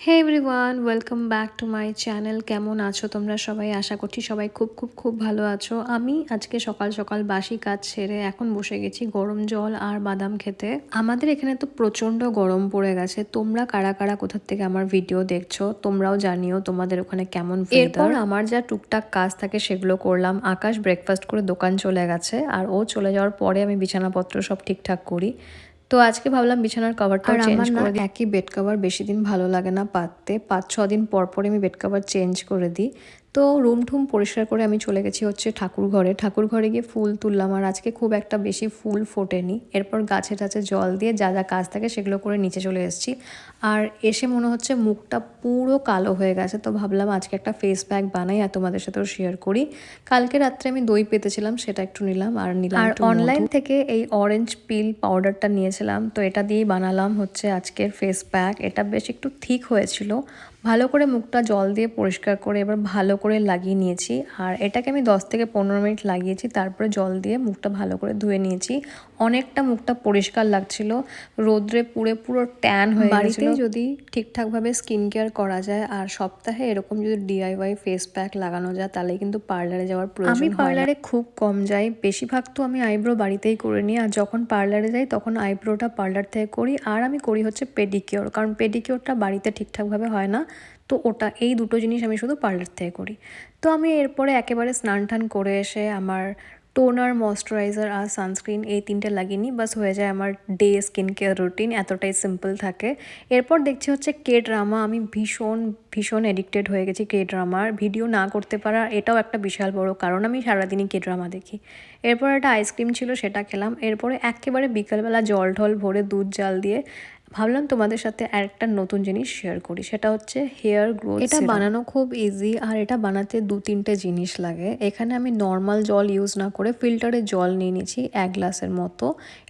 Hey everyone, welcome back to my channel. কেমন আছো তোমরা সবাই? আশা করছি সবাই খুব খুব খুব ভালো আছো। আমি আজকে সকাল সকাল বাসি কাজ সেরে এখন বসে গেছি গরম জল আর বাদাম খেতে। আমাদের এখানে তো প্রচণ্ড গরম পড়ে গেছে। তোমরা কারা কারা কোথার থেকে আমার ভিডিও দেখছো তোমরাও জানিও তোমাদের ওখানে কেমন ওয়েদার। এরপর আমার যা টুকটাক কাজ থাকে সেগুলো করলাম। আকাশ ব্রেকফাস্ট করে দোকান চলে গেছে, আর ও চলে যাওয়ার পরে আমি বিছানাপত্র সব ঠিকঠাক করি। তো আজকে ভাবলাম বিছানার কভারটাও চেঞ্জ করে দিই। একই বেড কভার বেশি দিন ভালো লাগে না পাততে, 5-6 দিন পর পরে আমি বেড কভার চেঞ্জ করে দিই। তো রুম ঠুম পরিষ্কার করে আমি চলে গেছি হচ্ছে ঠাকুর ঘরে গিয়ে ফুল তুললাম। আর আজকে খুব একটা বেশি ফুল ফোটেনি। এরপর গাছে টাছে জল দিয়ে যা যা কাজ থাকে সেগুলো করে নিচে চলে এসেছি। আর এসে মনে হচ্ছে মুখটা পুরো কালো হয়ে গেছে, তো ভাবলাম আজকে একটা ফেস প্যাক বানাই আর তোমাদের সাথেও শেয়ার করি। কালকে রাত্রে আমি দই পেতেছিলাম, সেটা একটু নিলাম। আর অনলাইন থেকে এই অরেঞ্জ পিল পাউডারটা নিয়েছিলাম, তো এটা দিয়েই বানালাম হচ্ছে আজকের ফেস প্যাক। এটা বেশ একটু ঠিক হয়েছিল। ভালো করে মুখটা জল দিয়ে পরিষ্কার করে এবার ভালো করে লাগিয়ে নিয়েছি। আর এটাকে আমি 10 থেকে 15 মিনিট লাগিয়েছি, তারপরে জল দিয়ে মুখটা ভালো করে ধুয়ে নিয়েছি। অনেকটা মুখটা পরিষ্কার লাগছিল, রোদ্রে পুড়ে পুরো ট্যান হয়ে গেছিল। বাড়িতে যদি ঠিকঠাকভাবে স্কিন কেয়ার করা যায় আর সপ্তাহে এরকম যদি DIY ফেস প্যাক লাগানো যায়, তাহলে কিন্তু পার্লারে যাওয়ার প্রয়োজন হয় না। আমি পার্লারে খুব কম যাই, বেশিরভাগ তো আমি আইব্রো বাড়িতেই করে নিই। আর যখন পার্লারে যাই তখন আইব্রোটা পার্লার থেকে করি। আর আমি করি হচ্ছে পেডিকিওর, কারণ পেডিকিওরটা বাড়িতে ঠিকঠাকভাবে হয় না। তো এই দুটো জিনিস আমি শুধু পার্লার থেকে করি। তো আমি এরপরে একেবারে স্নান টান করে এসে আমার টোনার, ময়শ্চারাইজার আর সানস্ক্রিন এই তিনটে লাগিয়ে নিই, বাস হয়ে যায় আমার ডে স্কিন কেয়ার রুটিন। এতটাই সিম্পল থাকে। এরপর দেখছি হচ্ছে কে ড্রামা। আমি ভীষণ ভীষণ এডিক্টেড হয়ে গেছি কে ড্রামার। ভিডিও না করতে পারা এটাও একটা বিশাল বড় কারণ, আমি সারাদিনই কে ড্রামা দেখি। এরপর একটা আইসক্রিম ছিল, সেটা খেলাম। এরপরে একেবারে বিকালবেলা জল ঢল ভরে দুধ জাল দিয়ে ভাবলাম তোমাদের সাথে আরেকটা নতুন জিনিস শেয়ার করি, সেটা হচ্ছে হেয়ার গ্রোথ। এটা বানানো খুব ইজি, আর এটা বানাতে 2-3টে জিনিস লাগে। এখানে আমি নর্মাল জল ইউজ না করে ফিল্টারে জল নিয়ে নিয়েছি 1 গ্লাসের মতো।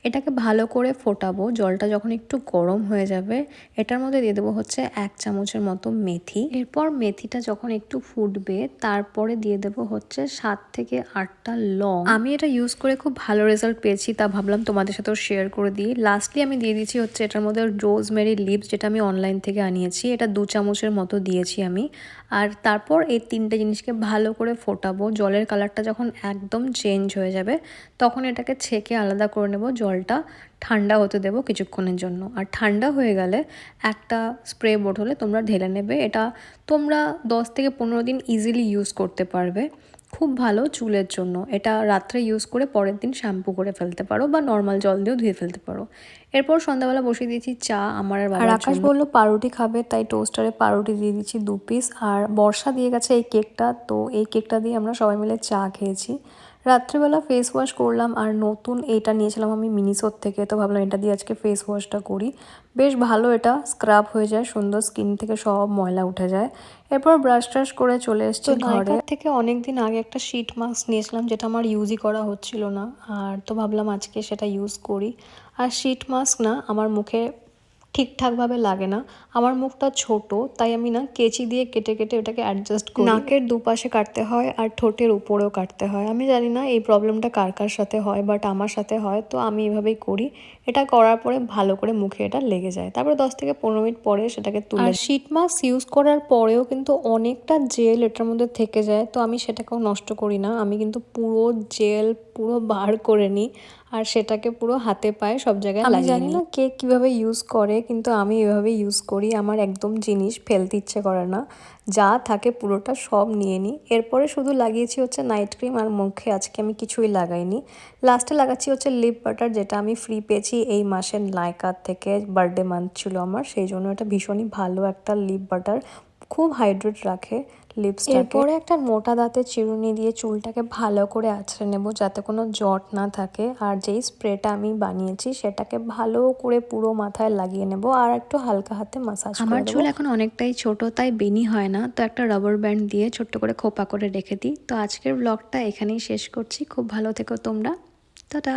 এটাকে ভালো করে ফোটাবো। জলটা যখন একটু গরম হয়ে যাবে, এটার মধ্যে দিয়ে দেবো হচ্ছে 1 চামচের মতো মেথি। এরপর মেথিটা যখন একটু ফুটবে, তারপরে দিয়ে দেবো হচ্ছে 7 থেকে 8টা লং। আমি এটা ইউজ করে খুব ভালো রেজাল্ট পেয়েছি, তা ভাবলাম তোমাদের সাথেও শেয়ার করে দিই। লাস্টলি আমি দিয়ে দিচ্ছি হচ্ছে এটার মধ্যে রোজমেরি লিভস, যেটা আমি অনলাইন থেকে আনিয়েছি। এটা 2 চামচের মতো দিয়েছি আমি। আর তারপর এই 3টে জিনিসকে ভালো করে ফোটাবো। জলের কালারটা যখন একদম চেঞ্জ হয়ে যাবে, তখন এটাকে ছেঁকে আলাদা করে নেব। জলটা ঠান্ডা হতে দেবো কিছুক্ষণের জন্য। আর ঠান্ডা হয়ে গেলে একটা স্প্রে বোতলে তোমরা ঢেলে নেবে। এটা তোমরা 10 থেকে 15 দিন ইজিলি ইউজ করতে পারবে। খুব ভালো চুলের জন্য। এটা রাত্রে ইউজ করে পরের দিন শ্যাম্পু করে ফেলতে পারো, বা নর্মাল জল দিয়েও ধুয়ে ফেলতে পারো। এরপর সন্ধ্যাবেলা বসিয়ে দিয়েছি চা আমার আর বাবার জন্য। আকাশ বললো পাউরুটি খাবে, তাই টোস্টারে পাউরুটি দিয়ে দিচ্ছি 2 পিস। আর বর্ষা দিয়ে গেছে এই কেকটা, তো এই কেকটা দিয়ে আমরা সবাই মিলে চা খেয়েছি। রাত্রিবেলা ফেস ওয়াশ করলাম। আর নতুন এটা নিয়েছিলাম আমি মিনিসোর থেকে, তো ভাবলাম এটা দিয়ে আজকে ফেস ওয়াশটা করি। বেশ ভালো, এটা স্ক্রাব হয়ে যায় সুন্দর, স্কিন থেকে সব ময়লা উঠে যায়। এরপর ব্রাশ ট্রাশ করে চলে এসেছি ঘরে। থেকে অনেক দিন আগে একটা শীট মাস্ক নিয়েছিলাম, যেটা আমার ইউজই করা হচ্ছিল না। আর তো ভাবলাম আজকে সেটা ইউজ করি। আর শীট মাস্ক না আমার মুখে ঠিকঠাকভাবে লাগে না। আমার মুখটা ছোট, তাই আমি না কেচি দিয়ে কেটে কেটে ওটাকে অ্যাডজাস্ট করি। নাকের দুপাশে কাটতে হয় আর ঠোঁটের উপরেও কাটতে হয়। আমি জানি না এই প্রবলেমটা কার কার সাথে হয়, বাট আমার সাথে হয়, তো আমি এভাবেই করি। এটা করার পরে ভালো করে মুখে এটা লেগে যায়। তারপরে 10 থেকে 15 মিনিট পরে সেটাকে তুলে। আর শীট মাস্ক ইউজ করার পরেও কিন্তু অনেকটা জেল এটার মধ্যে থেকে যায়, তো আমি সেটাকেও নষ্ট করি না। আমি কিন্তু পুরো জেল পুরো বার করে নিই, আর সেটাকে পুরো হাতে পায়ে সব জায়গায় লাগিয়ে নিই। আমি জানি না কে কীভাবে ইউজ করে, কিন্তু আমি এভাবে ইউজ করি। আমার একদম জিনিস ফেলতে ইচ্ছে করে না, যা থাকে পুরোটা সব নিয়ে নিই। এরপরে শুধু লাগিয়েছি হচ্ছে নাইট ক্রিম, আর মুখে আজকে আমি কিছুই লাগাইনি। লাস্টে লাগাচ্ছি হচ্ছে লিপ বাটার, যেটা আমি ফ্রি পেয়েছি এই মাসের নাইকার থেকে। বার্থডে মান্থ ছিল আমার, সেই জন্য এটা ভীষণই ভালো একটা লিপ বাটার, খুব হাইড্রেট রাখে লিপসটাকে। এরপরে একটা মোটা দাঁতের চিরুনি দিয়ে চুলটাকে ভালো করে আঁচড়ে নেব, যাতে কোনো জট না থাকে। আর যেই স্প্রেটা আমি বানিয়েছি সেটাকে ভালো করে পুরো মাথায় লাগিয়ে নেব, আর একটু হালকা হাতে মাসাজ করে দেব। আমার চুল এখন অনেকটাই ছোট, তাই বেনি হয় না, তো একটা রাবার ব্যান্ড দিয়ে ছোট্ট করে খোপা করে রেখে দিই। তো আজকের ব্লগটা এখানেই শেষ করছি। খুব ভালো থেকো তোমরা। টাটা।